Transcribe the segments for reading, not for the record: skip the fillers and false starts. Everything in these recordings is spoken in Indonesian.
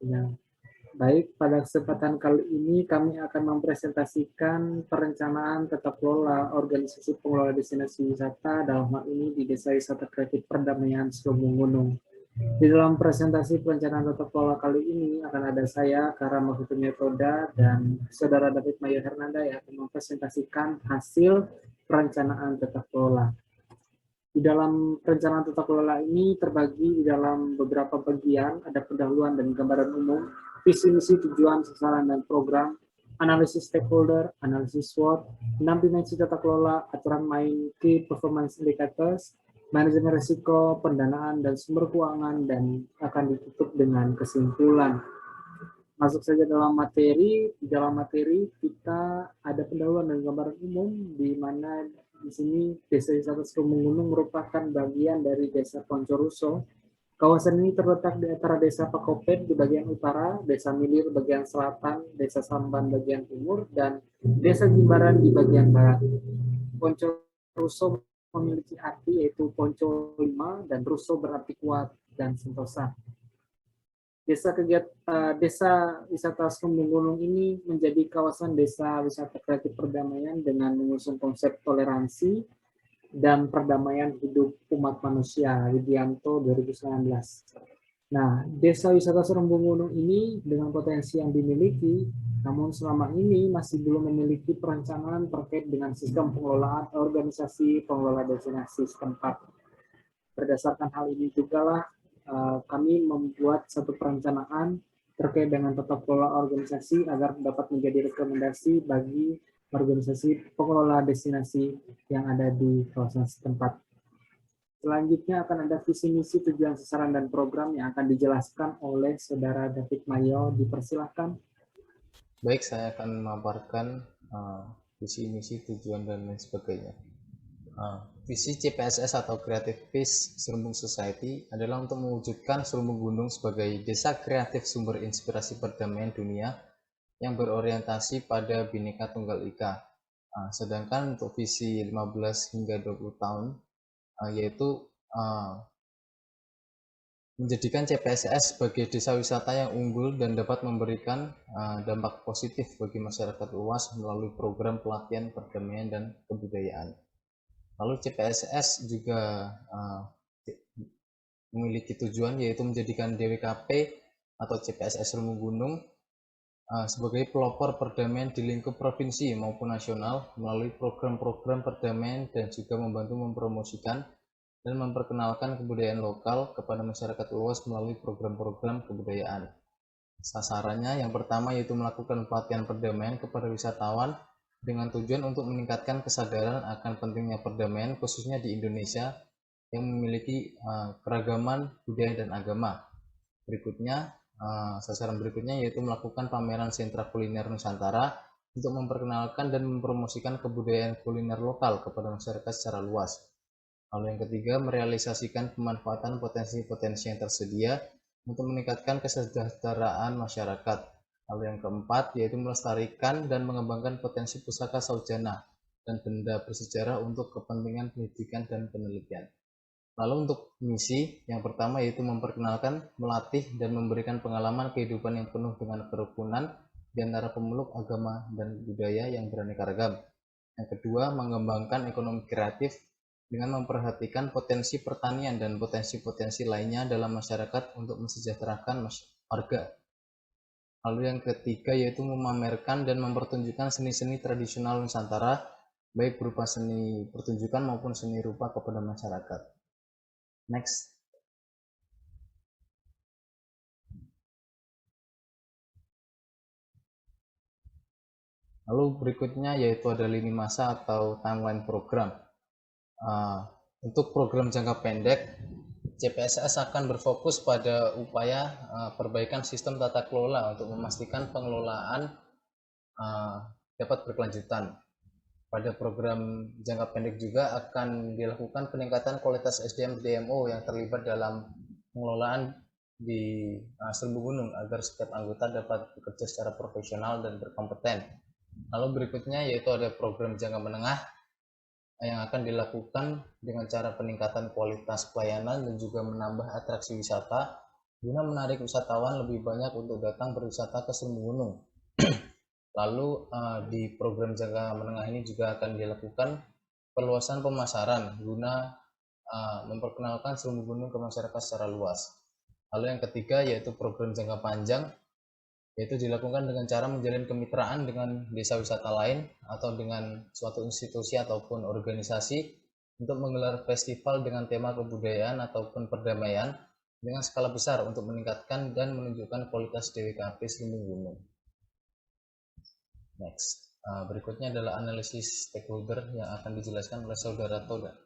Ya, baik, pada kesempatan kali ini kami akan mempresentasikan perencanaan tata kelola organisasi pengelola destinasi wisata dalam hal ini di Desa Wisata Kreatif Perdamaian Selubung Gunung. Di dalam presentasi perencanaan tata kelola kali ini akan ada saya, Kara Mahutumi-Toda, dan Saudara David Mayo Hernanda yang akan mempresentasikan hasil perencanaan tata kelola. Di dalam perencanaan tata kelola ini terbagi di dalam beberapa bagian, ada pendahuluan dan gambaran umum, visi misi, tujuan, sasaran, dan program, analisis stakeholder, analisis SWOT, 6 dimensi tata kelola, aturan main, key performance indicators, manajemen risiko, pendanaan, dan sumber keuangan, dan akan ditutup dengan kesimpulan. Masuk saja dalam materi. Di dalam materi kita ada pendahuluan dan gambaran umum, di mana di sini Desa Wisata Selubung Gunung merupakan bagian dari Desa Poncoruso. Kawasan ini terletak di antara Desa Pakopet di bagian utara, Desa Milir bagian selatan, Desa Samban bagian timur, dan Desa Jimbaran di bagian barat. Poncoruso memiliki arti yaitu Ponco 5 dan Ruso berarti kuat dan sentosa. Desa wisata Selubung Gunung ini menjadi kawasan desa wisata kreatif perdamaian dengan mengusung konsep toleransi dan perdamaian hidup umat manusia, Widianto 2019. Nah, desa wisata Selubung Gunung ini dengan potensi yang dimiliki, namun selama ini masih belum memiliki perencanaan terkait dengan sistem pengelolaan organisasi pengelola destinasi setempat. Berdasarkan hal ini juga lah kami membuat satu perencanaan terkait dengan tata kelola organisasi agar dapat menjadi rekomendasi bagi organisasi pengelola destinasi yang ada di kawasan setempat. Selanjutnya akan ada visi misi, tujuan, sasaran, dan program yang akan dijelaskan oleh Saudara David Mayo. Dipersilahkan. Baik, saya akan memaparkan visi misi, tujuan, dan lain sebagainya. Visi CPSS atau Creative Peace Selubung Society adalah untuk mewujudkan Selubung Gunung sebagai desa kreatif sumber inspirasi perdamaian dunia yang berorientasi pada Bhinneka Tunggal Ika. Sedangkan untuk visi 15 hingga 20 tahun yaitu menjadikan CPSS sebagai desa wisata yang unggul dan dapat memberikan dampak positif bagi masyarakat luas melalui program pelatihan perdamaian dan kebudayaan. Lalu CPSS juga memiliki tujuan yaitu menjadikan DWKP atau CPSS Selubung Gunung sebagai pelopor perdamaian di lingkup provinsi maupun nasional melalui program-program perdamaian dan juga membantu mempromosikan dan memperkenalkan kebudayaan lokal kepada masyarakat luas melalui program-program kebudayaan. Sasarannya yang pertama yaitu melakukan pelatihan perdamaian kepada wisatawan dengan tujuan untuk meningkatkan kesadaran akan pentingnya perdamaian khususnya di Indonesia yang memiliki keragaman budaya dan agama. Berikutnya, sasaran berikutnya yaitu melakukan pameran sentra kuliner Nusantara untuk memperkenalkan dan mempromosikan kebudayaan kuliner lokal kepada masyarakat secara luas. Lalu yang ketiga, merealisasikan pemanfaatan potensi-potensi yang tersedia untuk meningkatkan kesejahteraan masyarakat. Lalu yang keempat, yaitu melestarikan dan mengembangkan potensi pusaka saujana dan benda bersejarah untuk kepentingan pendidikan dan penelitian. Lalu untuk misi, yang pertama yaitu memperkenalkan, melatih, dan memberikan pengalaman kehidupan yang penuh dengan kerukunan di antara pemeluk agama dan budaya yang beraneka ragam. Yang kedua, mengembangkan ekonomi kreatif dengan memperhatikan potensi pertanian dan potensi-potensi lainnya dalam masyarakat untuk mensejahterakan warga. Lalu yang ketiga yaitu memamerkan dan mempertunjukkan seni-seni tradisional Nusantara, baik berupa seni pertunjukan maupun seni rupa kepada masyarakat. Next. Lalu berikutnya yaitu ada lini masa atau timeline program. Untuk program jangka pendek, CPSS akan berfokus pada upaya perbaikan sistem tata kelola untuk memastikan pengelolaan dapat berkelanjutan. Pada program jangka pendek juga akan dilakukan peningkatan kualitas SDM DMO yang terlibat dalam pengelolaan di Selubung Gunung agar setiap anggota dapat bekerja secara profesional dan berkompeten. Lalu berikutnya yaitu ada program jangka menengah yang akan dilakukan dengan cara peningkatan kualitas pelayanan dan juga menambah atraksi wisata guna menarik wisatawan lebih banyak untuk datang berwisata ke Serumbu Gunung. Lalu di program jangka menengah ini juga akan dilakukan perluasan pemasaran guna memperkenalkan Serumbu Gunung ke masyarakat secara luas. Lalu yang ketiga yaitu program jangka panjang, yaitu dilakukan dengan cara menjalin kemitraan dengan desa wisata lain atau dengan suatu institusi ataupun organisasi untuk menggelar festival dengan tema kebudayaan ataupun perdamaian dengan skala besar untuk meningkatkan dan menunjukkan kualitas DWKP Serumbu Gunung. Next, berikutnya adalah analisis stakeholder yang akan dijelaskan oleh Saudara Toda.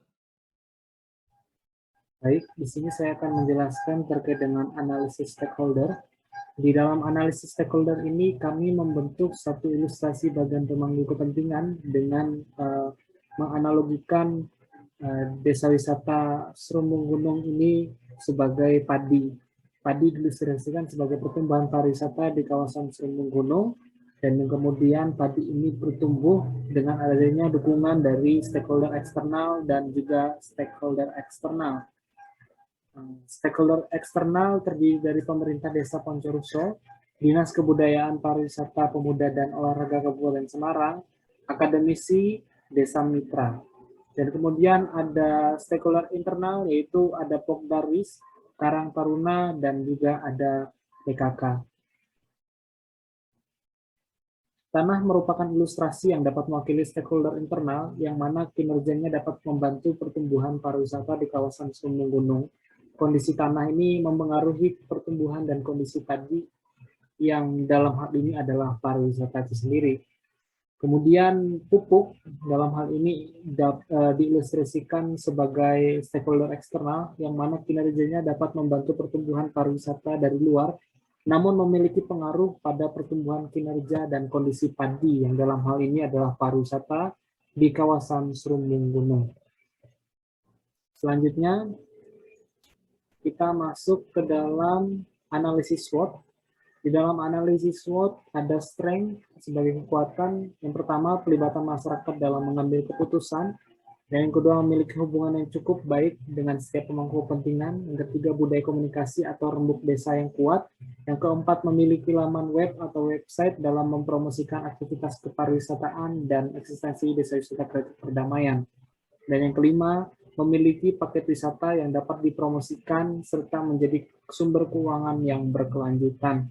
Baik, di sini saya akan menjelaskan terkait dengan analisis stakeholder. Di dalam analisis stakeholder ini, kami membentuk satu ilustrasi bagian pemangku kepentingan dengan menganalogikan desa wisata Serumbu Gunung ini sebagai padi. Padi diilustrasikan sebagai pertumbuhan pariwisata di kawasan Serumbu Gunung, dan kemudian padi ini bertumbuh dengan adanya dukungan dari stakeholder eksternal dan juga stakeholder eksternal. Stakeholder eksternal terdiri dari pemerintah Desa Poncoruso, Dinas Kebudayaan Pariwisata Pemuda dan Olahraga Kabupaten Semarang, akademisi, desa mitra. Dan kemudian ada stakeholder internal, yaitu ada Pokdarwis, Karang Taruna, dan juga ada PKK. Tanah merupakan ilustrasi yang dapat mewakili stakeholder internal, yang mana kinerjanya dapat membantu pertumbuhan pariwisata di kawasan Serumbu Gunung. Kondisi tanah ini mempengaruhi pertumbuhan dan kondisi tadi, yang dalam hal ini adalah pariwisata itu sendiri. Kemudian pupuk dalam hal ini diilustrasikan sebagai stakeholder eksternal, yang mana kinerjanya dapat membantu pertumbuhan pariwisata dari luar, namun memiliki pengaruh pada pertumbuhan kinerja dan kondisi padi, yang dalam hal ini adalah pariwisata di kawasan Serumbu Gunung. Selanjutnya, kita masuk ke dalam analisis SWOT. Di dalam analisis SWOT ada strength sebagai kekuatan. Yang pertama, pelibatan masyarakat dalam mengambil keputusan. Dan yang kedua, memiliki hubungan yang cukup baik dengan setiap pemangku kepentingan. Yang ketiga, budaya komunikasi atau rembuk desa yang kuat. Yang keempat, memiliki laman web atau website dalam mempromosikan aktivitas kepariwisataan dan eksistensi desa wisata kreatif perdamaian. Dan yang kelima, memiliki paket wisata yang dapat dipromosikan serta menjadi sumber keuangan yang berkelanjutan.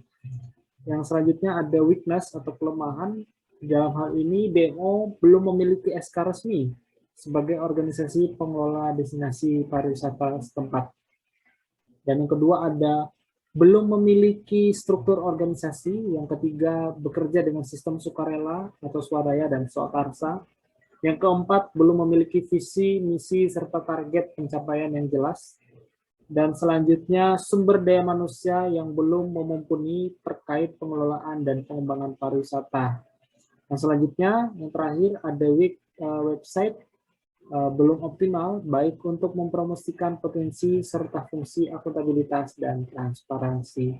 Yang selanjutnya ada weakness atau kelemahan. Dalam hal ini, DMO belum memiliki SK resmi sebagai organisasi pengelola destinasi pariwisata setempat. Dan yang kedua ada belum memiliki struktur organisasi. Yang ketiga, bekerja dengan sistem sukarela atau swadaya dan swakarsa. Yang keempat, belum memiliki visi, misi, serta target pencapaian yang jelas. Dan selanjutnya, sumber daya manusia yang belum mumpuni terkait pengelolaan dan pengembangan pariwisata. Yang selanjutnya, yang terakhir, ada website belum optimal, baik untuk mempromosikan potensi serta fungsi akuntabilitas dan transparansi.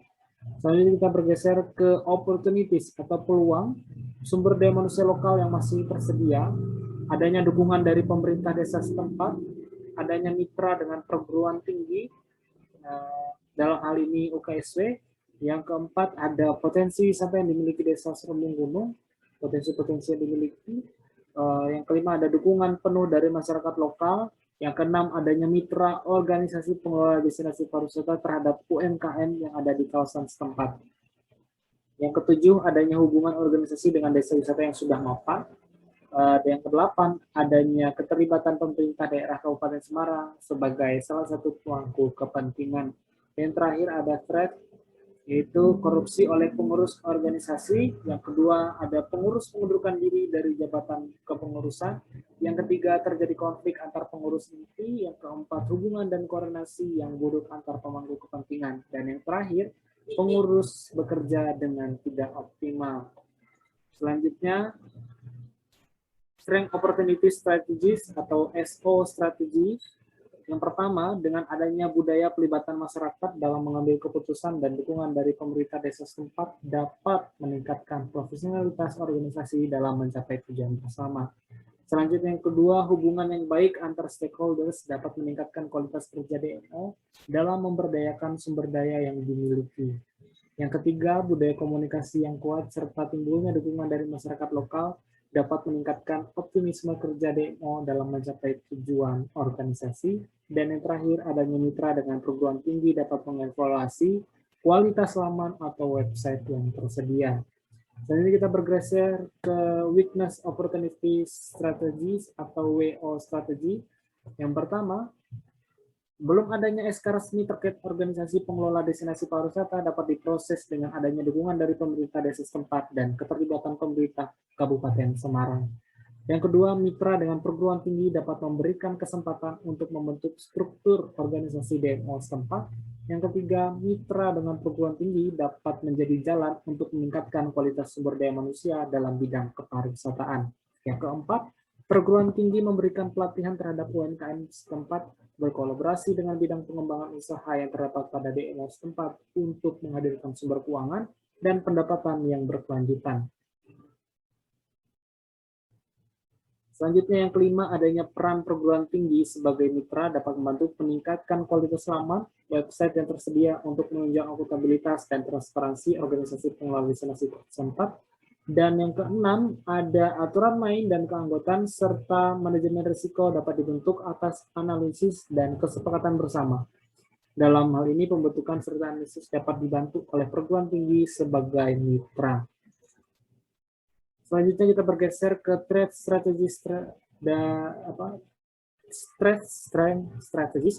Selanjutnya kita bergeser ke opportunities atau peluang, sumber daya manusia lokal yang masih tersedia, adanya dukungan dari pemerintah desa setempat, adanya mitra dengan perguruan tinggi, dalam hal ini UKSW. Yang keempat, ada potensi wisata yang dimiliki desa Serumbu Gunung, potensi-potensi yang dimiliki. Yang kelima, ada dukungan penuh dari masyarakat lokal. Yang keenam, adanya mitra organisasi pengelola destinasi pariwisata terhadap UMKM yang ada di kawasan setempat. Yang ketujuh, adanya hubungan organisasi dengan desa wisata yang sudah mapan. Yang kedelapan, adanya keterlibatan pemerintah daerah Kabupaten Semarang sebagai salah satu pemangku kepentingan. Yang terakhir ada threat, yaitu korupsi oleh pengurus organisasi. Yang kedua, ada pengurus mengundurkan diri dari jabatan kepengurusan. Yang ketiga, terjadi konflik antar pengurus inti. Yang keempat, hubungan dan koordinasi yang buruk antar pemangku kepentingan. Dan yang terakhir, pengurus bekerja dengan tidak optimal. Selanjutnya, Strength Opportunity Strategies atau SO strategi. Yang pertama, dengan adanya budaya pelibatan masyarakat dalam mengambil keputusan dan dukungan dari pemerintah desa setempat dapat meningkatkan profesionalitas organisasi dalam mencapai tujuan bersama. Selanjutnya yang kedua, hubungan yang baik antar stakeholders dapat meningkatkan kualitas kerja DMO dalam memberdayakan sumber daya yang dimiliki. Yang ketiga, budaya komunikasi yang kuat serta timbulnya dukungan dari masyarakat lokal dapat meningkatkan optimisme kerja DMO dalam mencapai tujuan organisasi. Dan yang terakhir, adanya mitra dengan perguruan tinggi dapat mengevaluasi kualitas laman atau website yang tersedia. Selanjutnya kita bergeser ke weakness opportunity strategies atau WO strategi. Yang pertama, belum adanya SK resmi terkait organisasi pengelola destinasi pariwisata dapat diproses dengan adanya dukungan dari pemerintah desa setempat dan keterlibatan pemerintah Kabupaten Semarang. Yang kedua, mitra dengan perguruan tinggi dapat memberikan kesempatan untuk membentuk struktur organisasi DMO setempat. Yang ketiga, mitra dengan perguruan tinggi dapat menjadi jalan untuk meningkatkan kualitas sumber daya manusia dalam bidang kepariwisataan. Yang keempat, perguruan tinggi memberikan pelatihan terhadap UMKM setempat, berkolaborasi dengan bidang pengembangan usaha yang terdapat pada DMO setempat untuk menghadirkan sumber keuangan dan pendapatan yang berkelanjutan. Selanjutnya yang kelima, adanya peran perguruan tinggi sebagai mitra dapat membantu meningkatkan kualitas laman, website yang tersedia untuk menunjang akuntabilitas dan transparansi organisasi pengelola destinasi setempat. Dan yang keenam, ada aturan main dan keanggotaan serta manajemen risiko dapat dibentuk atas analisis dan kesepakatan bersama. Dalam hal ini, pembentukan serta analisis dapat dibantu oleh perguruan tinggi sebagai mitra. Selanjutnya kita bergeser ke trade strategis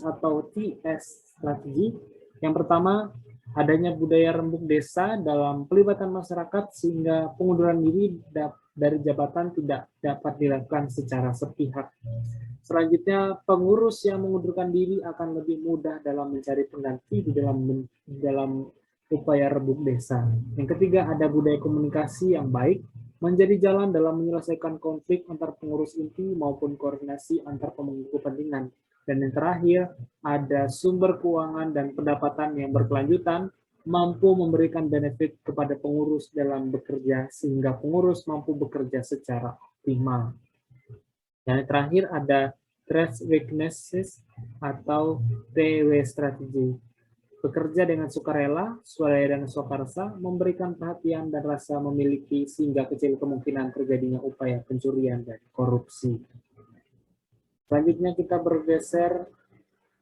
atau TS strategi. Yang pertama, adanya budaya rembuk desa dalam pelibatan masyarakat sehingga pengunduran diri dari jabatan tidak dapat dilakukan secara sepihak. Selanjutnya, pengurus yang mengundurkan diri akan lebih mudah dalam mencari pengganti di dalam upaya rembuk desa. Yang ketiga, ada budaya komunikasi yang baik menjadi jalan dalam menyelesaikan konflik antar pengurus inti maupun koordinasi antar pemangku kepentingan. Dan yang terakhir, ada sumber keuangan dan pendapatan yang berkelanjutan mampu memberikan benefit kepada pengurus dalam bekerja sehingga pengurus mampu bekerja secara optimal. Dan yang terakhir ada trust weaknesses atau TW strategi. Bekerja dengan sukarela, swadaya dan swakarsa, memberikan perhatian dan rasa memiliki sehingga kecil kemungkinan terjadinya upaya pencurian dan korupsi. Selanjutnya kita bergeser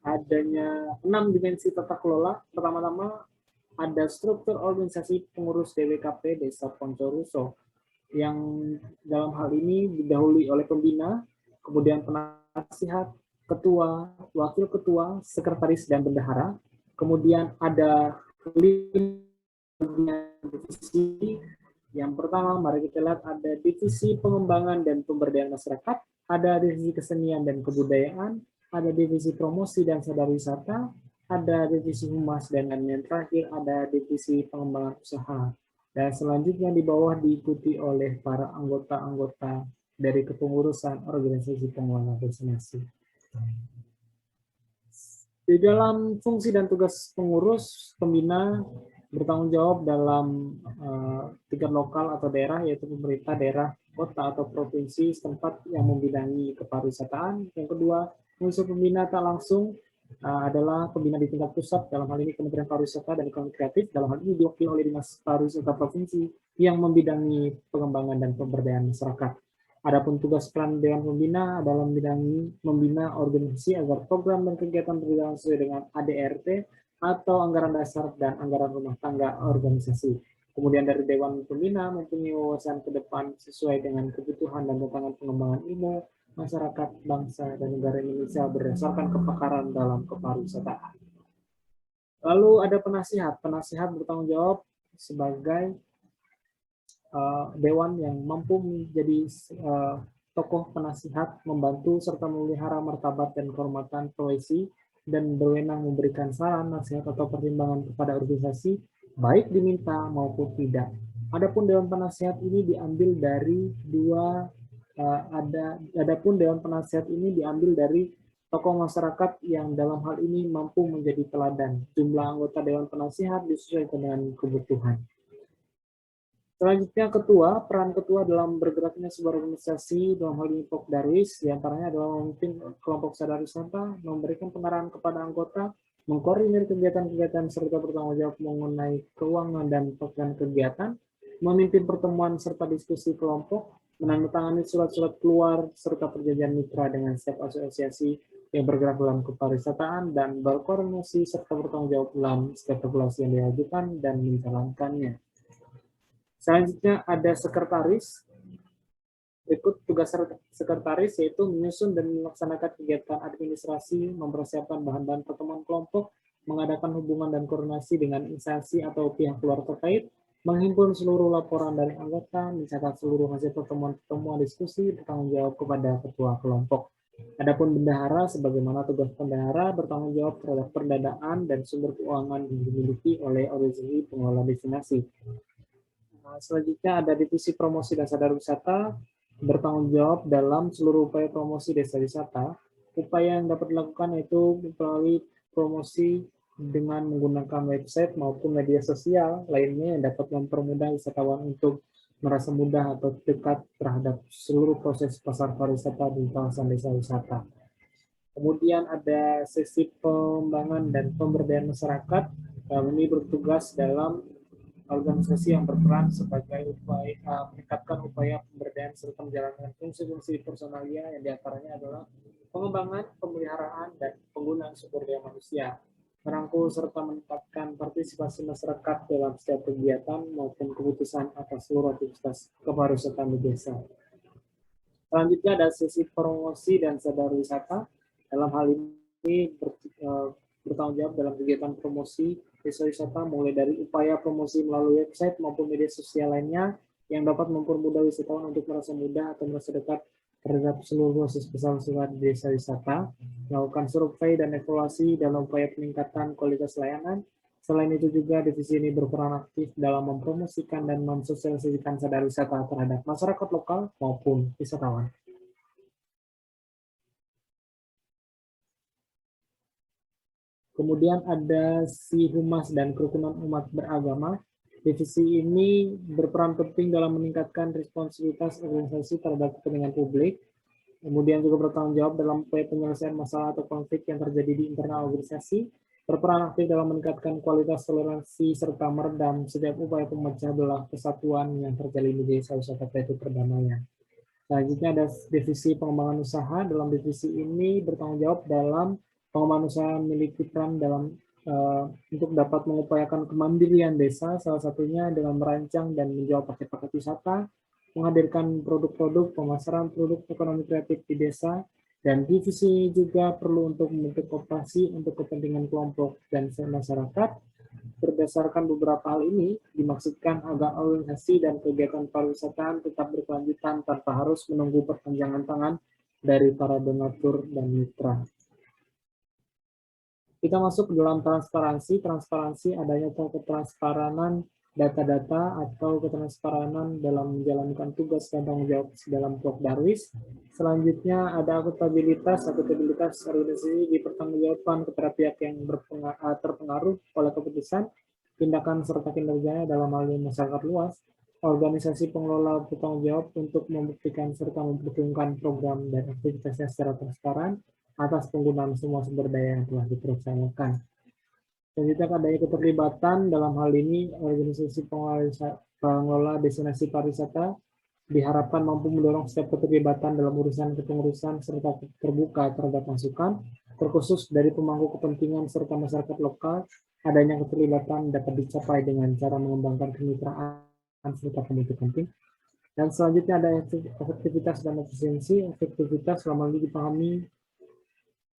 adanya 6 dimensi tata kelola. Pertama-tama ada struktur organisasi pengurus DWKP Desa Poncoruso yang dalam hal ini didahului oleh pembina, kemudian penasihat, ketua, wakil ketua, sekretaris, dan bendahara. Kemudian ada 5 divisi. Yang pertama, mari kita lihat ada divisi pengembangan dan pemberdayaan masyarakat, ada divisi kesenian dan kebudayaan, ada divisi promosi dan sadar wisata, ada divisi humas, dan yang terakhir ada divisi pengembangan usaha. Dan selanjutnya di bawah diikuti oleh para anggota-anggota dari kepengurusan organisasi pengelola destinasi. Di dalam fungsi dan tugas pengurus, pembina bertanggung jawab dalam tingkat lokal atau daerah, yaitu pemerintah daerah, kota atau provinsi setempat yang membidangi kepariwisataan. Yang kedua, unsur pembina tak langsung adalah pembina di tingkat pusat, dalam hal ini Kementerian Pariwisata dan Ekonomi Kreatif, dalam hal ini diwakili oleh Dinas Pariwisata Provinsi yang membidangi pengembangan dan pemberdayaan masyarakat. Adapun tugas peran Dewan Pembina adalah membina organisasi agar program dan kegiatan berjalan sesuai dengan ADRT atau anggaran dasar dan anggaran rumah tangga organisasi. Kemudian dari Dewan Pembina mempunyai wawasan ke depan sesuai dengan kebutuhan dan tantangan pengembangan ilmu masyarakat, bangsa, dan negara Indonesia berdasarkan kepakaran dalam kepariwisataan. Lalu ada penasihat. Penasihat bertanggung jawab sebagai dewan yang mampu menjadi tokoh penasihat, membantu serta memelihara martabat dan kehormatan profesi dan berwenang memberikan saran, nasihat atau pertimbangan kepada organisasi baik diminta maupun tidak. Adapun dewan penasihat ini diambil dari tokoh masyarakat yang dalam hal ini mampu menjadi teladan. Jumlah anggota dewan penasihat disesuaikan dengan kebutuhan. Selanjutnya peran ketua dalam bergeraknya sebuah organisasi dalam hal ini Pokdarwis, diantaranya adalah memimpin kelompok sadar wisata, memberikan pengarahan kepada anggota, mengkoordinir kegiatan-kegiatan serta bertanggung jawab mengenai keuangan dan program kegiatan, memimpin pertemuan serta diskusi kelompok, menandatangani surat-surat keluar serta perjanjian mitra dengan setiap asosiasi yang bergerak dalam kepariwisataan dan berkoordinasi serta bertanggung jawab dalam setiap regulasi yang diajukan dan menjalankannya. Selanjutnya ada sekretaris. Berikut tugas sekretaris yaitu menyusun dan melaksanakan kegiatan administrasi, mempersiapkan bahan-bahan pertemuan kelompok, mengadakan hubungan dan koordinasi dengan instansi atau pihak luar terkait, menghimpun seluruh laporan dari anggota, mencatat seluruh hasil pertemuan-pertemuan diskusi, bertanggung jawab kepada ketua kelompok. Adapun bendahara, sebagaimana tugas bendahara bertanggung jawab terhadap perdadaan dan sumber keuangan yang dimiliki oleh organisasi pengelola destinasi. Selanjutnya ada divisi promosi dan sadar wisata, bertanggung jawab dalam seluruh upaya promosi desa wisata. Upaya yang dapat dilakukan yaitu melalui promosi dengan menggunakan website maupun media sosial lainnya yang dapat mempermudah wisatawan untuk merasa mudah atau dekat terhadap seluruh proses pasar pariwisata di kawasan desa wisata. Kemudian ada sesi pengembangan dan pemberdayaan masyarakat. Ini bertugas dalam organisasi yang berperan sebagai upaya meningkatkan upaya pemberdayaan serta menjalankan fungsi-fungsi personalia yang diantaranya adalah pengembangan, pemeliharaan, dan penggunaan sumber daya manusia, merangkul serta meningkatkan partisipasi masyarakat dalam setiap kegiatan maupun keputusan atas seluruh aktivitas kepariwisataan di desa. Selanjutnya ada sesi promosi dan sadar wisata. Dalam hal ini bertanggung jawab dalam kegiatan promosi desa wisata mulai dari upaya promosi melalui website maupun media sosial lainnya yang dapat mempermudah wisatawan untuk merasa mudah atau merasa dekat terhadap seluruh proses usaha di desa wisata, melakukan survei dan evaluasi dalam upaya peningkatan kualitas layanan. Selain itu juga divisi ini berperan aktif dalam mempromosikan dan mensosialisasikan sadar wisata terhadap masyarakat lokal maupun wisatawan. Kemudian ada si Humas dan Kerukunan Umat Beragama. Divisi ini berperan penting dalam meningkatkan responsivitas organisasi terhadap kepentingan publik. Kemudian juga bertanggung jawab dalam upaya penyelesaian masalah atau konflik yang terjadi di internal organisasi. Berperan aktif dalam meningkatkan kualitas toleransi serta meredam setiap upaya pemecah belah kesatuan yang terjalin di desa wisata yaitu perdamaian. Selanjutnya ada divisi pengembangan usaha. Dalam divisi ini bertanggung jawab dalam pengembangan usaha memiliki peran dalam untuk dapat mengupayakan kemandirian desa, salah satunya dengan merancang dan menjual paket-paket wisata, menghadirkan produk-produk pemasaran produk ekonomi kreatif di desa, dan divisi juga perlu untuk membentuk koperasi untuk kepentingan kelompok dan masyarakat. Berdasarkan beberapa hal ini, dimaksudkan agar organisasi dan kegiatan pariwisata tetap berkelanjutan tanpa harus menunggu perpanjangan tangan dari para donatur dan mitra. Kita masuk ke dalam transparansi. Transparansi adanya ketransparanan data-data atau ketransparanan dalam menjalankan tugas dan tanggung jawab dalam Pokdarwis. Selanjutnya ada akuntabilitas. Akuntabilitas organisasi dipertanggungjawabkan kepada pihak yang terpengaruh oleh keputusan, tindakan serta kinerjanya dalam hal ini masyarakat luas. Organisasi pengelola bertanggung jawab untuk membuktikan serta memperhitungkan program dan aktivitasnya secara transparan atas penggunaan semua sumber daya yang telah diperencanakan. Selanjutnya adanya keterlibatan dalam hal ini organisasi pengelola destinasi pariwisata diharapkan mampu mendorong setiap keterlibatan dalam urusan kepengurusan serta terbuka terhadap masukan, terkhusus dari pemangku kepentingan serta masyarakat lokal. Adanya keterlibatan dapat dicapai dengan cara mengembangkan kemitraan serta komite penting. Dan selanjutnya ada efektivitas dan efisiensi. Efektivitas selama ini dipahami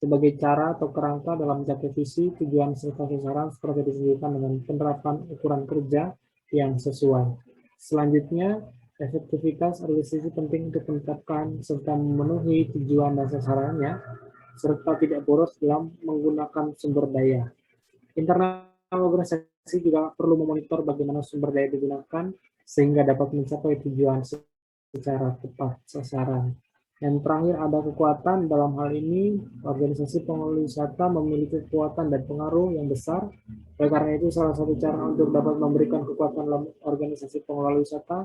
sebagai cara atau kerangka dalam mencapai visi, tujuan, serta sasaran seperti disebutkan dengan penerapan ukuran kerja yang sesuai. Selanjutnya, efektivitas organisasi penting untuk menetapkan serta memenuhi tujuan dan sasarannya, serta tidak boros dalam menggunakan sumber daya. Internal organisasi juga perlu memonitor bagaimana sumber daya digunakan sehingga dapat mencapai tujuan secara tepat sasaran. Yang terakhir ada kekuatan. Dalam hal ini, organisasi pengelola wisata memiliki kekuatan dan pengaruh yang besar. Oleh karena itu, salah satu cara untuk dapat memberikan kekuatan dalam organisasi pengelola wisata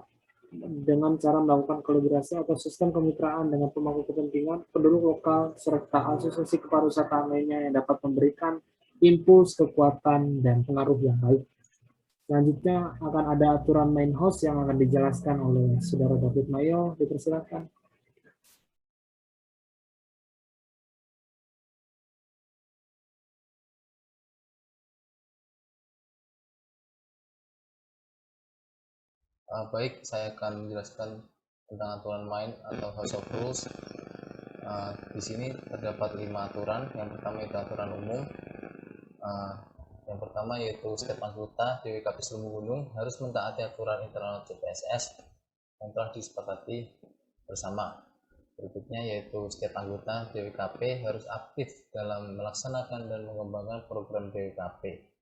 dengan cara melakukan kolaborasi atau sistem kemitraan dengan pemangku kepentingan, penduduk lokal, serta asosiasi kepariwisataan lainnya yang dapat memberikan impuls, kekuatan, dan pengaruh yang baik. Selanjutnya akan ada aturan main host yang akan dijelaskan oleh Saudara David Mayo. Dipersilakan. Baik, saya akan menjelaskan tentang aturan main atau House of Rules. Di sini terdapat 5 aturan. Yang pertama itu aturan umum. Yang pertama yaitu setiap anggota DWKP Selemu Gunung harus mentaati aturan internal CPSS yang telah disepakati bersama. Berikutnya yaitu setiap anggota DWKP harus aktif dalam melaksanakan dan mengembangkan program DWKP.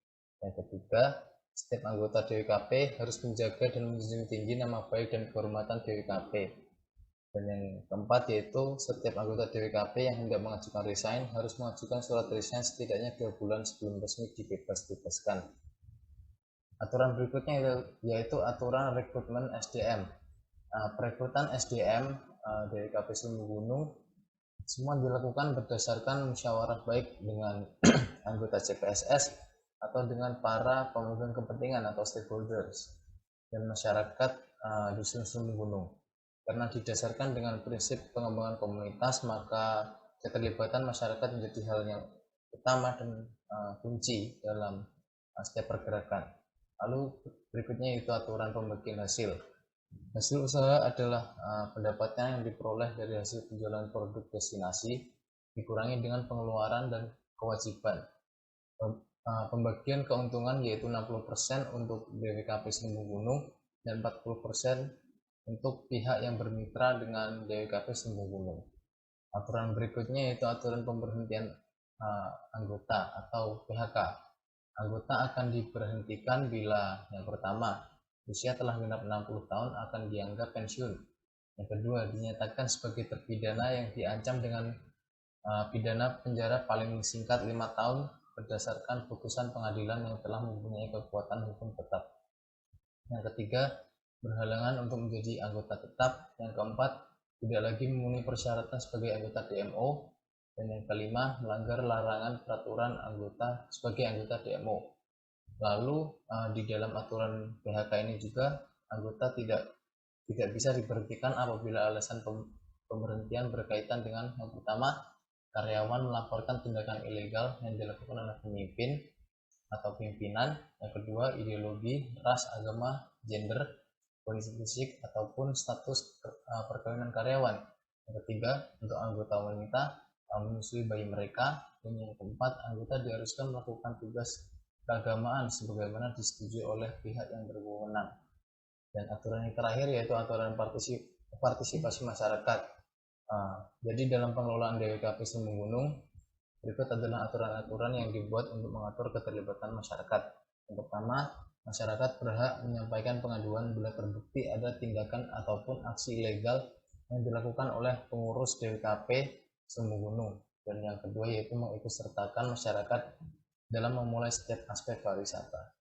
Yang ketiga, setiap anggota DWKP harus menjaga dan menjunjung tinggi nama baik dan kehormatan DWKP. Dan yang keempat yaitu setiap anggota DWKP yang hendak mengajukan resign harus mengajukan surat resign setidaknya 2 bulan sebelum resmi dibebas-bebaskan. Aturan berikutnya yaitu aturan rekrutmen SDM. Perekrutan SDM DWKP Selemu Gunung semua dilakukan berdasarkan musyawarah baik dengan anggota CPSS atau dengan para pemegang kepentingan atau stakeholders dan masyarakat di Selemu Gunung. Karena didasarkan dengan prinsip pengembangan komunitas, maka keterlibatan masyarakat menjadi hal yang utama dan kunci dalam setiap pergerakan. Lalu berikutnya itu aturan pembagian hasil. Hasil usaha adalah pendapatan yang diperoleh dari hasil penjualan produk destinasi dikurangi dengan pengeluaran dan kewajiban. Pembagian keuntungan yaitu 60% untuk DWKP Selemu Gunung dan 40% untuk pihak yang bermitra dengan DWKP Selemu Gunung. Aturan berikutnya yaitu aturan pemberhentian anggota atau PHK. Anggota akan diberhentikan bila yang pertama, usia telah genap 60 tahun akan dianggap pensiun. Yang kedua, dinyatakan sebagai terpidana yang diancam dengan pidana penjara paling singkat 5 tahun berdasarkan putusan pengadilan yang telah mempunyai kekuatan hukum tetap. Yang ketiga, berhalangan untuk menjadi anggota tetap. Yang keempat, tidak lagi memenuhi persyaratan sebagai anggota DMO. Dan yang kelima, melanggar larangan peraturan anggota sebagai anggota DMO. Lalu di dalam aturan PHK ini juga anggota tidak bisa diberhentikan apabila alasan pemberhentian berkaitan dengan yang pertama, karyawan melaporkan tindakan ilegal yang dilakukan oleh pemimpin atau pimpinan. Yang kedua, ideologi, ras, agama, gender, kondisi fisik ataupun status perkawinan karyawan. Yang ketiga, untuk anggota wanita menyusui bayi mereka. Dan yang keempat, anggota diharuskan melakukan tugas keagamaan sebagaimana disetujui oleh pihak yang berwenang. Dan aturan yang terakhir yaitu aturan partisipasi masyarakat. Jadi dalam pengelolaan DWKP Selemu Gunung, berikut adalah aturan-aturan yang dibuat untuk mengatur keterlibatan masyarakat. Yang pertama, masyarakat berhak menyampaikan pengaduan bila terbukti ada tindakan ataupun aksi ilegal yang dilakukan oleh pengurus DWKP Selemu Gunung. Dan yang kedua yaitu mengikutsertakan masyarakat dalam memulai setiap aspek pariwisata.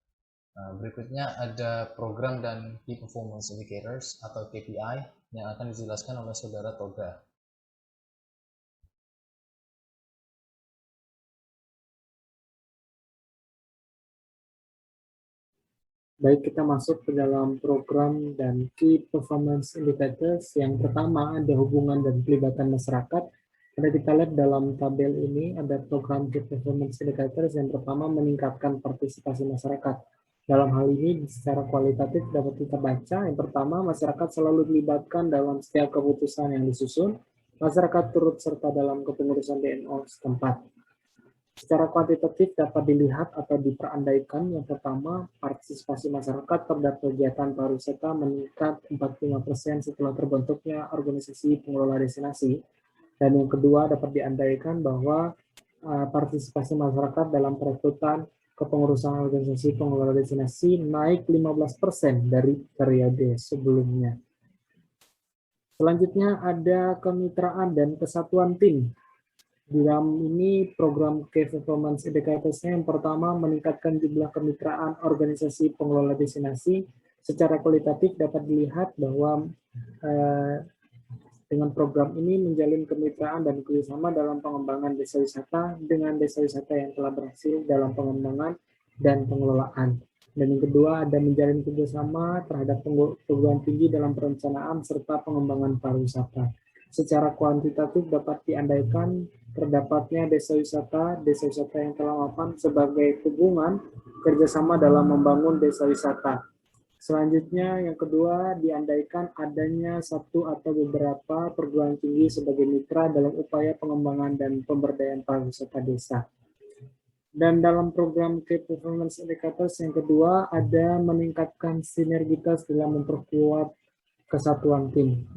Berikutnya ada program dan Key Performance Indicators atau KPI yang akan dijelaskan oleh Saudara Toga. Baik, kita masuk ke dalam program dan Key Performance Indicators. Yang pertama ada hubungan dan pelibatan masyarakat. Ada kita lihat dalam tabel ini ada program Key Performance Indicators. Yang pertama meningkatkan partisipasi masyarakat. Dalam hal ini secara kualitatif dapat kita baca. Yang pertama, masyarakat selalu dilibatkan dalam setiap keputusan yang disusun. Masyarakat turut serta dalam kepengurusan DNO setempat. Secara kuantitatif dapat dilihat atau diperandaikan. Yang pertama, partisipasi masyarakat terhadap kegiatan pariwisata meningkat 45% setelah terbentuknya organisasi pengelola destinasi. Dan yang kedua, dapat diandaikan bahwa partisipasi masyarakat dalam perekrutan kepengurusan organisasi pengelola destinasi naik 15% dari periode sebelumnya. Selanjutnya ada kemitraan dan kesatuan tim. Di dalam ini program Key Performance Indicators-nya yang pertama meningkatkan jumlah kemitraan organisasi pengelola destinasi. Secara kualitatif dapat dilihat bahwa dengan program ini menjalin kemitraan dan kerjasama dalam pengembangan desa wisata dengan desa wisata yang telah berhasil dalam pengembangan dan pengelolaan. Dan yang kedua ada menjalin kerjasama terhadap perguruan tinggi dalam perencanaan serta pengembangan pariwisata. Secara kuantitatif dapat diandaikan terdapatnya desa wisata yang telah mapan sebagai hubungan kerjasama dalam membangun desa wisata. Selanjutnya yang kedua diandaikan adanya satu atau beberapa perguruan tinggi sebagai mitra dalam upaya pengembangan dan pemberdayaan pariwisata desa. Dan dalam program Key Performance Indicators yang kedua ada meningkatkan sinergitas dalam memperkuat kesatuan tim.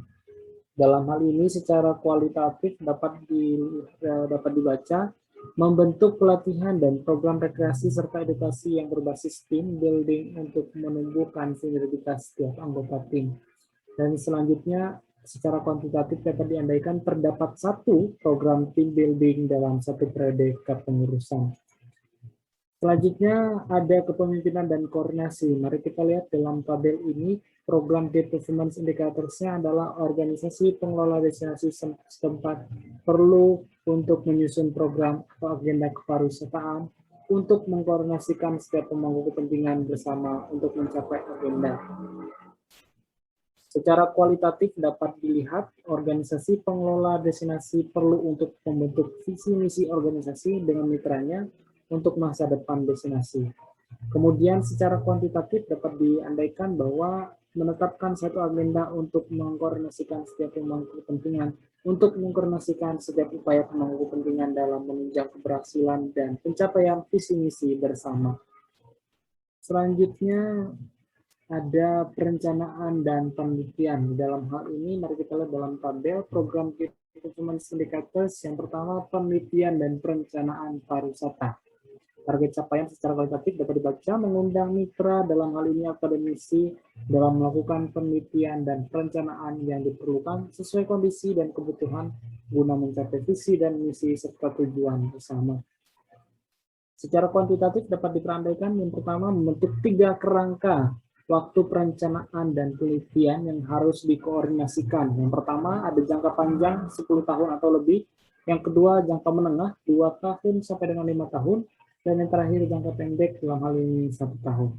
Dalam hal ini secara kualitatif dapat dibaca membentuk pelatihan dan program rekreasi serta edukasi yang berbasis team building untuk menumbuhkan sinergitas setiap anggota tim. Dan selanjutnya secara kuantitatif dapat diandaikan terdapat satu program team building dalam satu periode kepengurusan. Selanjutnya ada kepemimpinan dan koordinasi. Mari kita lihat dalam tabel ini, program Key Performance Indicators-nya adalah organisasi pengelola destinasi setempat perlu untuk menyusun program atau agenda kepariwisataan untuk mengkoordinasikan setiap pemangku kepentingan bersama untuk mencapai agenda. Secara kualitatif dapat dilihat organisasi pengelola destinasi perlu untuk membentuk visi misi organisasi dengan mitranya untuk masa depan destinasi. Kemudian secara kuantitatif dapat diandaikan bahwa menetapkan satu agenda untuk mengkoordinasikan setiap pemangku kepentingan, untuk mengkoordinasikan setiap upaya pemangku kepentingan dalam menunjang keberhasilan dan pencapaian visi misi bersama. Selanjutnya ada perencanaan dan penelitian. Dalam hal ini mari kita lihat dalam tabel program Key Performance Indicators. Yang pertama penelitian dan perencanaan pariwisata. Target capaian secara kualitatif dapat dibaca mengundang mitra dalam hal ini akademisi dalam melakukan penelitian dan perencanaan yang diperlukan sesuai kondisi dan kebutuhan guna mencapai visi dan misi serta tujuan bersama. Secara kuantitatif dapat diperandaikan yang pertama membentuk 3 kerangka waktu perencanaan dan penelitian yang harus dikoordinasikan. Yang pertama ada jangka panjang 10 tahun atau lebih, yang kedua jangka menengah 2 tahun sampai dengan 5 tahun, dan yang terakhir jangka pendek dalam hal ini 1 tahun.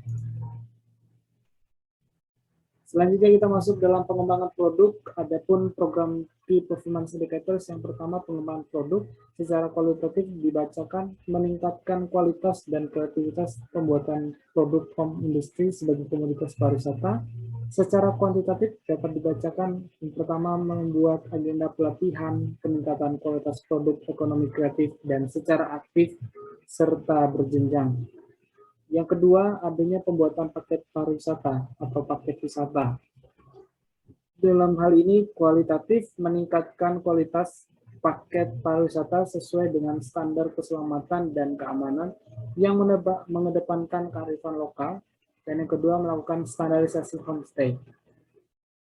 Selanjutnya kita masuk dalam pengembangan produk. Adapun program Key Performance Indicators yang pertama pengembangan produk secara kualitatif dibacakan meningkatkan kualitas dan kreativitas pembuatan produk home industry sebagai komoditas pariwisata. Secara kuantitatif dapat dibacakan yang pertama membuat agenda pelatihan, peningkatan kualitas produk ekonomi kreatif dan secara aktif serta berjenjang. Yang kedua, adanya pembuatan paket pariwisata atau paket wisata. Dalam hal ini, kualitatif meningkatkan kualitas paket pariwisata sesuai dengan standar keselamatan dan keamanan yang mengedepankan kearifan lokal. Dan yang kedua, melakukan standarisasi homestay.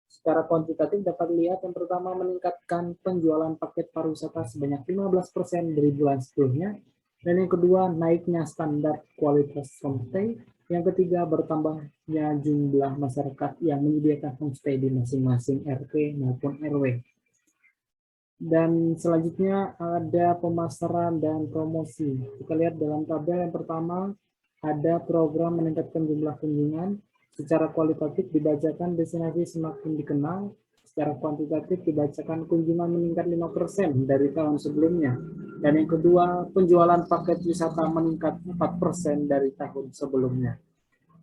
Secara kuantitatif dapat dilihat yang pertama meningkatkan penjualan paket pariwisata sebanyak 15% dari bulan sebelumnya. Dan yang kedua, naiknya standar kualitas homestay. Yang ketiga, bertambahnya jumlah masyarakat yang menyediakan homestay di masing-masing RT maupun RW. Dan selanjutnya ada pemasaran dan promosi. Kita lihat dalam tabel yang pertama, ada program meningkatkan jumlah kunjungan. Secara kualitatif dibacakan destinasi semakin dikenal. Secara kuantitatif dibacakan kunjungan meningkat 5% dari tahun sebelumnya. Dan yang kedua, penjualan paket wisata meningkat 4% dari tahun sebelumnya.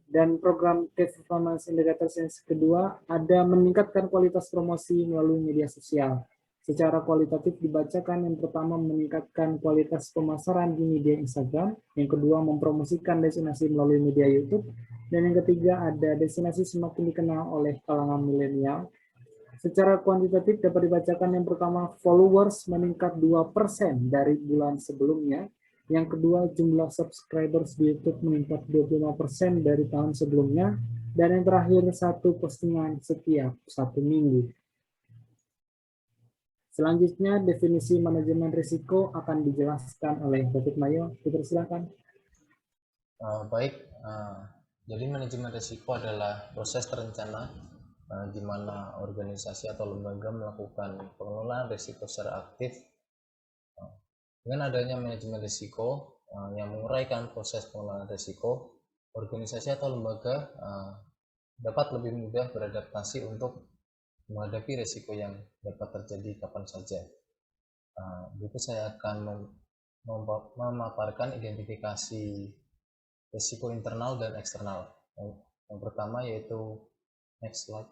Dan program Key Performance Indicators yang kedua, ada meningkatkan kualitas promosi melalui media sosial. Secara kualitatif dibacakan yang pertama meningkatkan kualitas pemasaran di media Instagram, yang kedua mempromosikan destinasi melalui media YouTube, dan yang ketiga ada destinasi semakin dikenal oleh kalangan milenial. Secara kuantitatif dapat dibacakan yang pertama followers meningkat 2% dari bulan sebelumnya. Yang kedua jumlah subscribers di YouTube meningkat 25% dari tahun sebelumnya. Dan yang terakhir satu postingan setiap 1 minggu. Selanjutnya, definisi manajemen risiko akan dijelaskan oleh David Mayo. Dipersilakan. Baik, jadi manajemen risiko adalah proses terencana di mana organisasi atau lembaga melakukan pengelolaan risiko secara aktif. Dengan adanya manajemen risiko yang menguraikan proses pengelolaan risiko, organisasi atau lembaga dapat lebih mudah beradaptasi untuk menghadapi risiko yang dapat terjadi kapan saja. Berikut saya akan memaparkan identifikasi risiko internal dan eksternal. Yang pertama yaitu next slide.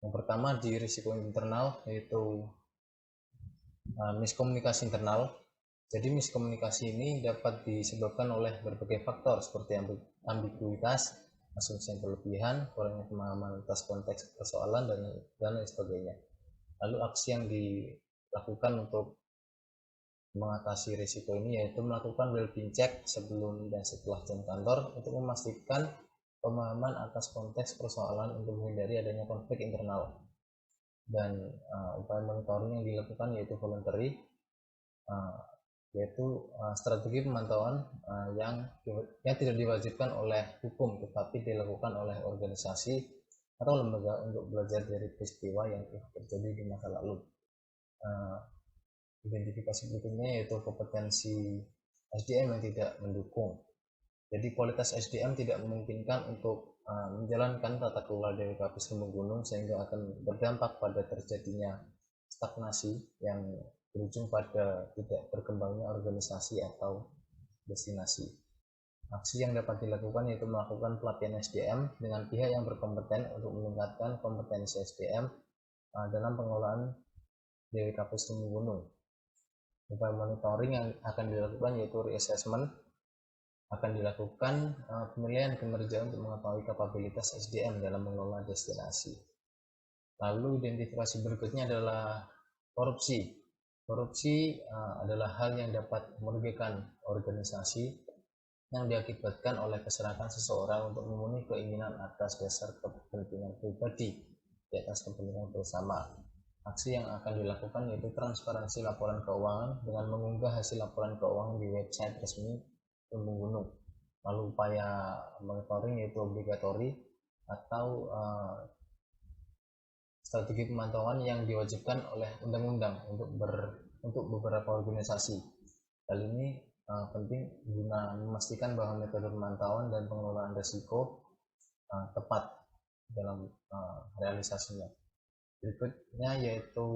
Yang pertama di risiko internal yaitu miskomunikasi internal. Jadi miskomunikasi ini dapat disebabkan oleh berbagai faktor seperti ambiguitas, asumsi yang berlebihan, kurangnya pemahaman atas konteks persoalan dan lain sebagainya. Lalu aksi yang dilakukan untuk mengatasi risiko ini yaitu melakukan well-being check sebelum dan setelah jam kantor untuk memastikan pemahaman atas konteks persoalan untuk menghindari adanya konflik internal. Dan upaya monitoring yang dilakukan yaitu voluntary, yaitu strategi pemantauan yang tidak diwajibkan oleh hukum tetapi dilakukan oleh organisasi atau lembaga untuk belajar dari peristiwa yang terjadi di masa lalu. Identifikasi berikutnya yaitu kompetensi SDM yang tidak mendukung. Jadi kualitas SDM tidak memungkinkan untuk menjalankan tata kelola DWKP Gunung Gunung sehingga akan berdampak pada terjadinya stagnasi yang berujung pada tidak berkembangnya organisasi atau destinasi. Aksi yang dapat dilakukan yaitu melakukan pelatihan SDM dengan pihak yang berkompeten untuk meningkatkan kompetensi SDM dalam pengelolaan DWKP Gunung Gunung. Upaya monitoring yang akan dilakukan yaitu reassessment, akan dilakukan penilaian kinerja untuk mengetahui kapabilitas SDM dalam mengelola destinasi. Lalu identifikasi berikutnya adalah korupsi. Korupsi adalah hal yang dapat merugikan organisasi yang diakibatkan oleh keserakan seseorang untuk memenuhi keinginan atas dasar kepentingan pribadi di atas kepentingan bersama. Aksi yang akan dilakukan yaitu transparansi laporan keuangan dengan mengunggah hasil laporan keuangan di website resmi Gunung Gunung. Lalu upaya monitoring yaitu obligatori atau strategi pemantauan yang diwajibkan oleh undang-undang untuk beberapa organisasi. Hal ini penting guna memastikan bahwa metode pemantauan dan pengelolaan risiko tepat dalam realisasinya. Berikutnya yaitu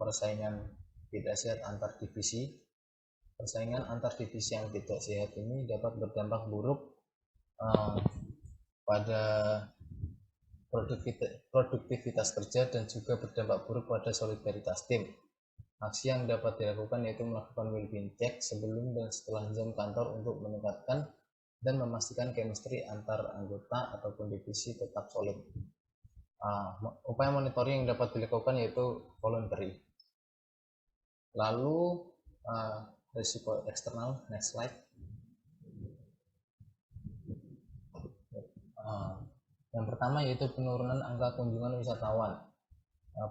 persaingan tidak sehat antar divisi. Persaingan antar divisi yang tidak sehat ini dapat berdampak buruk pada produktivitas kerja dan juga berdampak buruk pada solidaritas tim. Aksi yang dapat dilakukan yaitu melakukan well-being check sebelum dan setelah jam kantor untuk meningkatkan dan memastikan chemistry antar anggota ataupun divisi tetap solid. Upaya monitoring yang dapat dilakukan yaitu voluntary. Lalu risiko eksternal, next slide. Yang pertama yaitu penurunan angka kunjungan wisatawan.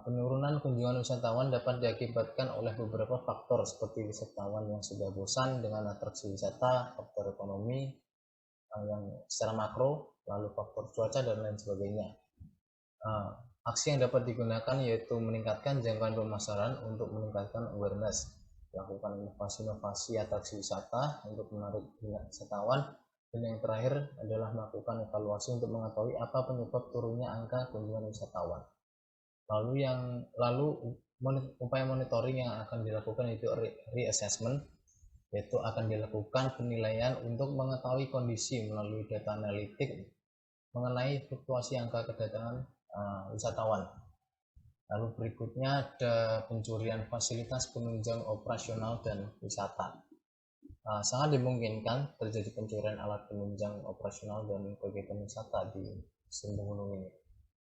Penurunan kunjungan wisatawan dapat diakibatkan oleh beberapa faktor seperti wisatawan yang sudah bosan dengan atraksi wisata, faktor ekonomi yang secara makro, lalu faktor cuaca dan lain sebagainya. Aksi yang dapat digunakan yaitu meningkatkan jangkauan pemasaran untuk meningkatkan awareness, melakukan inovasi-inovasi atraksi wisata untuk menarik minat wisatawan, dan yang terakhir adalah melakukan evaluasi untuk mengetahui apa penyebab turunnya angka kunjungan wisatawan. Lalu upaya monitoring yang akan dilakukan itu reassessment, yaitu akan dilakukan penilaian untuk mengetahui kondisi melalui data analitik mengenai fluktuasi angka kedatangan wisatawan. Lalu berikutnya ada pencurian fasilitas penunjang operasional dan wisata. Sangat dimungkinkan terjadi pencurian alat penunjang operasional dan kegiatan wisata di Gunung Gunung ini.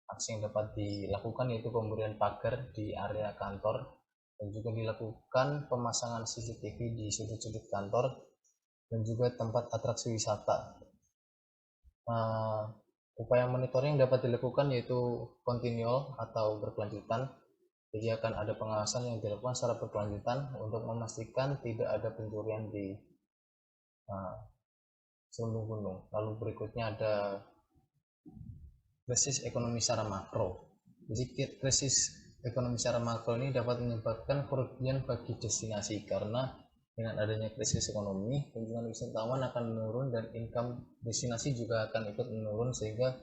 Aksi yang dapat dilakukan yaitu pemberian pagar di area kantor dan juga dilakukan pemasangan CCTV di sudut-sudut kantor dan juga tempat atraksi wisata. Upaya monitoring dapat dilakukan yaitu continual atau berkelanjutan, Jadi akan ada pengawasan yang dilakukan secara berkelanjutan untuk memastikan tidak ada pencurian di selembung gunung. Lalu berikutnya ada krisis ekonomi secara makro. Jadi krisis ekonomi secara makro ini dapat menyebabkan kerugian bagi destinasi karena dengan adanya krisis ekonomi, kunjungan wisatawan akan menurun dan income destinasi juga akan ikut menurun sehingga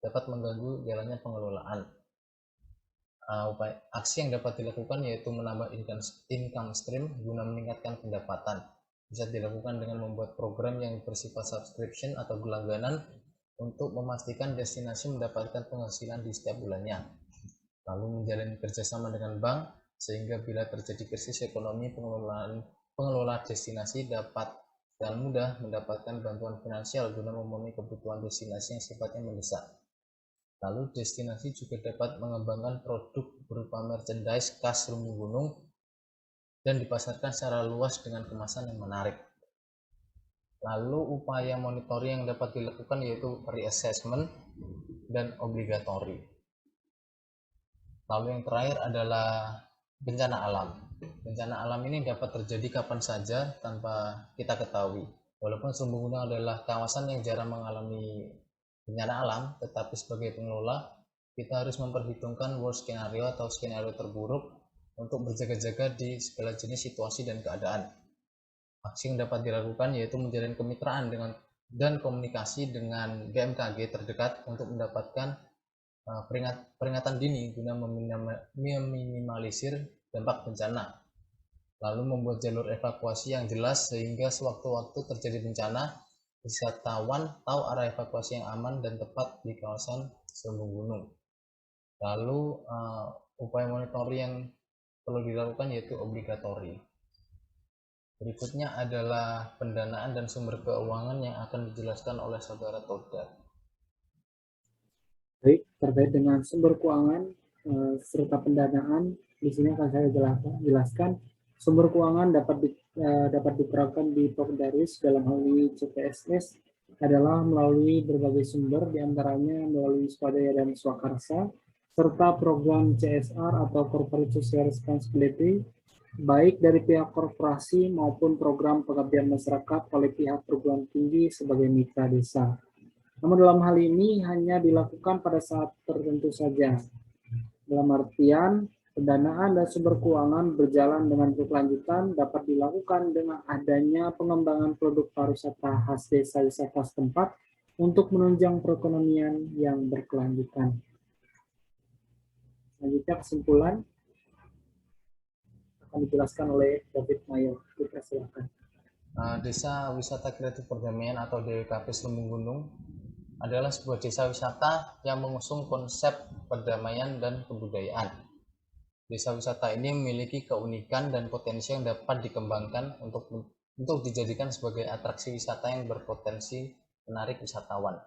dapat mengganggu jalannya pengelolaan. Aksi yang dapat dilakukan yaitu menambah income stream guna meningkatkan pendapatan. Bisa dilakukan dengan membuat program yang bersifat subscription atau berlangganan untuk memastikan destinasi mendapatkan penghasilan di setiap bulannya. Lalu menjalin kerjasama dengan bank sehingga bila terjadi krisis ekonomi, pengelola destinasi dapat dengan mudah mendapatkan bantuan finansial guna memenuhi kebutuhan destinasi yang sifatnya mendesak. Lalu destinasi juga dapat mengembangkan produk berupa merchandise khas selembung gunung dan dipasarkan secara luas dengan kemasan yang menarik. Lalu upaya monitoring yang dapat dilakukan yaitu reassessment dan obligatory. Lalu yang terakhir adalah bencana alam. Bencana alam ini dapat terjadi kapan saja tanpa kita ketahui. Walaupun selembung gunung adalah kawasan yang jarang mengalami bencana alam, tetapi sebagai pengelola kita harus memperhitungkan worst scenario atau skenario terburuk untuk berjaga-jaga di segala jenis situasi dan keadaan. Aksi yang dapat dilakukan yaitu menjalin kemitraan dan komunikasi dengan BMKG terdekat untuk mendapatkan peringatan dini guna meminimalisir dampak bencana. Lalu membuat jalur evakuasi yang jelas sehingga sewaktu-waktu terjadi bencana, wisatawan tahu arah evakuasi yang aman dan tepat di kawasan selembung gunung. Lalu upaya monitoring yang perlu dilakukan yaitu obligatori. Berikutnya adalah pendanaan dan sumber keuangan yang akan dijelaskan oleh Saudara Toda. Baik, terkait dengan sumber keuangan serta pendanaan, di sini akan saya jelaskan. Sumber keuangan dapat diterapkan di Pokdaris dalam hal ini CPSS adalah melalui berbagai sumber, diantaranya melalui swadaya dan swakarsa, serta program CSR atau Corporate Social Responsibility, baik dari pihak korporasi maupun program pengabdian masyarakat oleh pihak perguruan tinggi sebagai mitra desa. Namun dalam hal ini hanya dilakukan pada saat tertentu saja. Dalam artian, pendanaan dan sumber keuangan berjalan dengan berkelanjutan dapat dilakukan dengan adanya pengembangan produk pariwisata khas desa wisata setempat untuk menunjang perekonomian yang berkelanjutan. Selanjutnya kesimpulan akan dijelaskan oleh David Mayor. Kita silakan. Desa Wisata Kreatif Perdamaian atau DWKP Selembung Gunung adalah sebuah desa wisata yang mengusung konsep perdamaian dan kebudayaan. Desa wisata ini memiliki keunikan dan potensi yang dapat dikembangkan untuk dijadikan sebagai atraksi wisata yang berpotensi menarik wisatawan.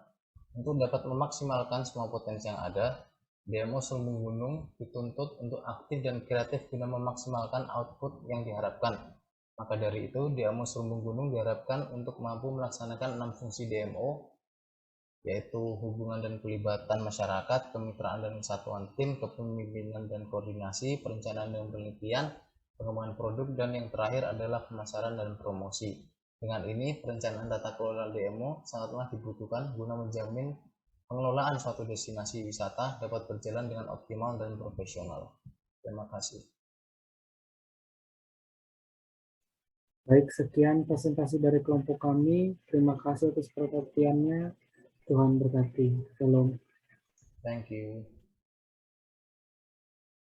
Untuk dapat memaksimalkan semua potensi yang ada, DMO Selembung Gunung dituntut untuk aktif dan kreatif guna memaksimalkan output yang diharapkan. Maka dari itu, DMO Selembung Gunung diharapkan untuk mampu melaksanakan 6 fungsi DMO, yaitu hubungan dan pelibatan masyarakat, kemitraan dan kesatuan tim, kepemimpinan dan koordinasi, perencanaan dan penelitian, pengembangan produk, dan yang terakhir adalah pemasaran dan promosi. Dengan ini, perencanaan tata kelola DMO sangatlah dibutuhkan guna menjamin pengelolaan suatu destinasi wisata dapat berjalan dengan optimal dan profesional. Terima kasih. Baik, sekian presentasi dari kelompok kami. Terima kasih atas perhatiannya. Tuhan berkati. Shalom. Thank you.